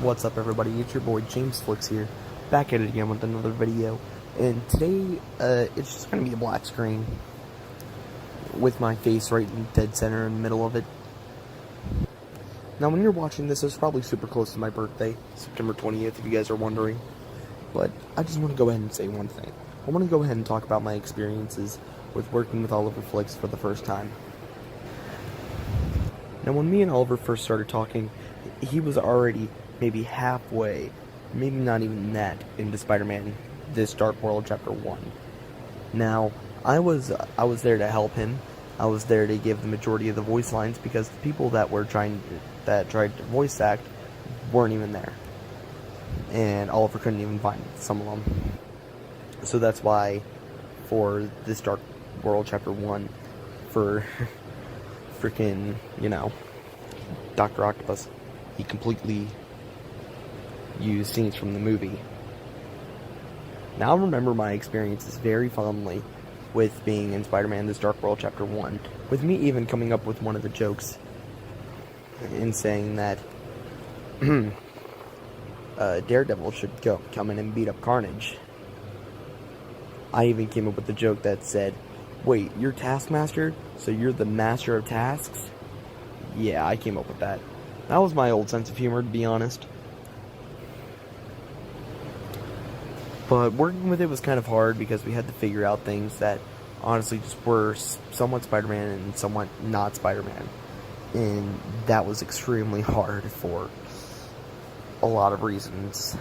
What's up, everybody? It's your boy James Flicks here, back at it again with another video. And today, it's just gonna be a black screen with my face right in dead center in the middle of it. Now, when you're watching this, it's probably super close to my birthday, September 20th, if you guys are wondering. But I just want to go ahead and say one thing. I want to go ahead and talk about my experiences with working with Oliver Flicks for the first time. Now, when me and Oliver first started talking, he was already maybe halfway, maybe not even that, into Spider-Man This Dark World Chapter 1. Now, I was there to help him. I was there to give the majority of the voice lines because the people that tried to voice act weren't even there. And Oliver couldn't even find some of them. So that's why, for This Dark World Chapter 1, for freaking, Dr. Octopus, he completely used scenes from the movie. Now I remember my experiences very fondly with being in Spider-Man This Dark World Chapter 1, with me even coming up with one of the jokes in saying that Daredevil should come in and beat up Carnage. I even came up with the joke that said, "Wait, you're Taskmaster, so you're the master of tasks?" Yeah, I came up with that. That was my old sense of humor, to be honest. But working with it was kind of hard because we had to figure out things that honestly just were somewhat Spider-Man and somewhat not Spider-Man. And that was extremely hard for a lot of reasons.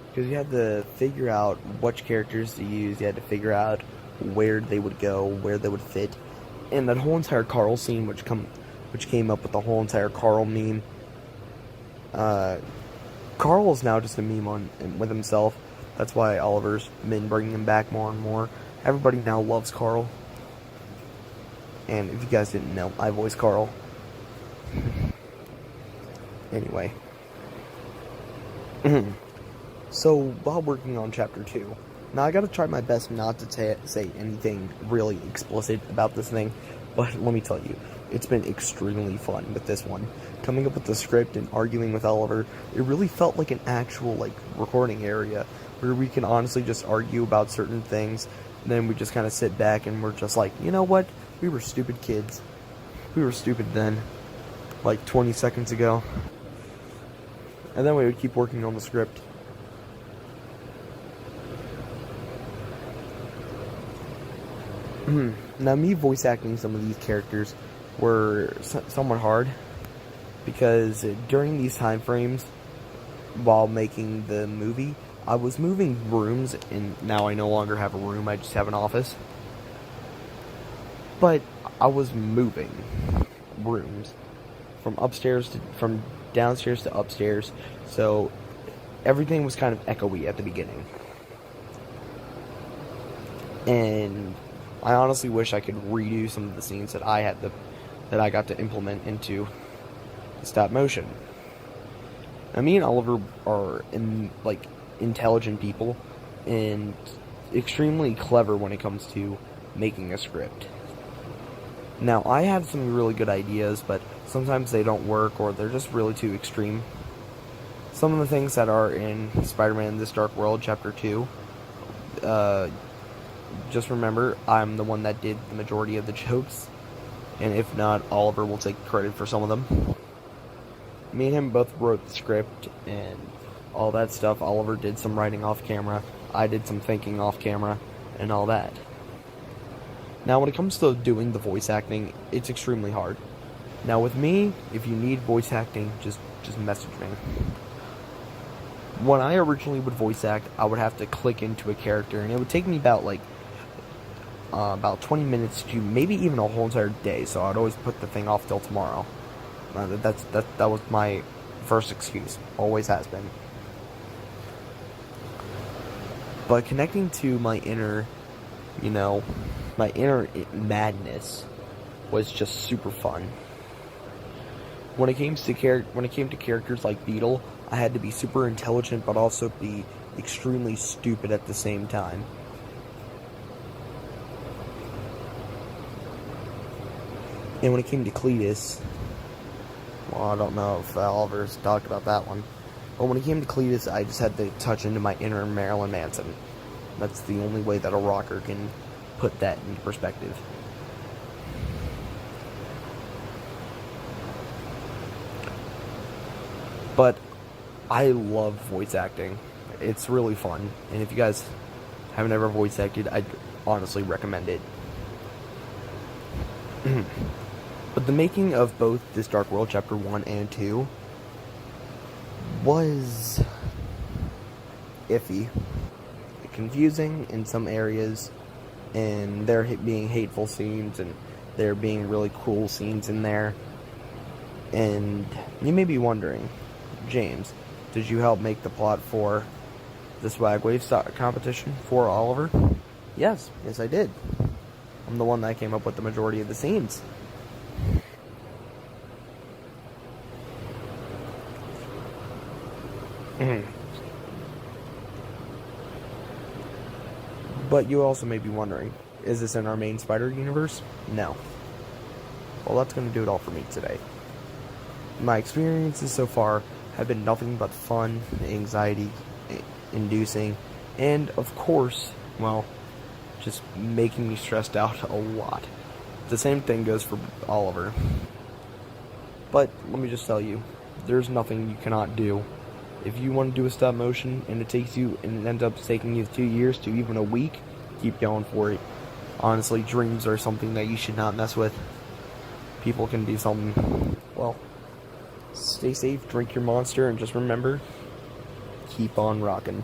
Because you had to figure out which characters to use, you had to figure out where they would go, where they would fit. And that whole entire Carl scene, which came up with the whole entire Carl meme. Carl is now just a meme with himself. That's why Oliver's been bringing him back more and more. Everybody now loves Carl. And if you guys didn't know, I voice Carl. Anyway. So, while working on Chapter 2, now I gotta try my best not to say anything really explicit about this thing, but let me tell you, it's been extremely fun with this one. Coming up with the script and arguing with Oliver, it really felt like an actual, recording area, where we can honestly just argue about certain things, and then we just kind of sit back and we're just like, you know what, we were stupid kids. We were stupid then, 20 seconds ago. And then we would keep working on the script. Now, me voice acting some of these characters were somewhat hard, because during these time frames, while making the movie, I was moving rooms, and now I no longer have a room, I just have an office. But I was moving rooms from downstairs to upstairs, so everything was kind of echoey at the beginning. And I honestly wish I could redo some of the scenes that I got to implement into stop motion. Now, me and Oliver are intelligent people and extremely clever when it comes to making a script. Now, I have some really good ideas, but sometimes they don't work or they're just really too extreme. Some of the things that are in Spider-Man This Dark World Chapter 2, just remember, I'm the one that did the majority of the jokes, and if not, Oliver will take credit for some of them. Me and him both wrote the script and all that stuff. Oliver did some writing off camera, I did some thinking off camera, and all that. Now, when it comes to doing the voice acting, it's extremely hard. Now, with me, if you need voice acting, just message me. When I originally would voice act, I would have to click into a character, and it would take me about 20 minutes to maybe even a whole entire day, so I'd always put the thing off till tomorrow. That was my first excuse. Always has been. But connecting to my inner madness was just super fun. When it came to characters like Beetle, I had to be super intelligent, but also be extremely stupid at the same time. And when it came to Cletus, Well, I don't know if Oliver's talked about that one. But when it came to Cletus, I just had to touch into my inner Marilyn Manson. That's the only way that a rocker can put that into perspective. But I love voice acting. It's really fun. And if you guys haven't ever voice acted, I'd honestly recommend it. But the making of both This Dark World Chapter 1 and 2 was iffy. Confusing in some areas, and there being hateful scenes, and there being really cool scenes in there. And you may be wondering, James, did you help make the plot for the Swag Wave competition for Oliver? Yes, I did. I'm the one that came up with the majority of the scenes. But you also may be wondering, is this in our main Spider universe? No. Well, that's going to do it all for me today. My experiences so far have been nothing but fun, anxiety-inducing, and of course, well, just making me stressed out a lot. The same thing goes for Oliver. But let me just tell you, there's nothing you cannot do. If you want to do a stop motion and it ends up taking you 2 years to even a week, keep going for it. Honestly, dreams are something that you should not mess with. People can do something. Well, stay safe, drink your monster, and just remember, keep on rocking.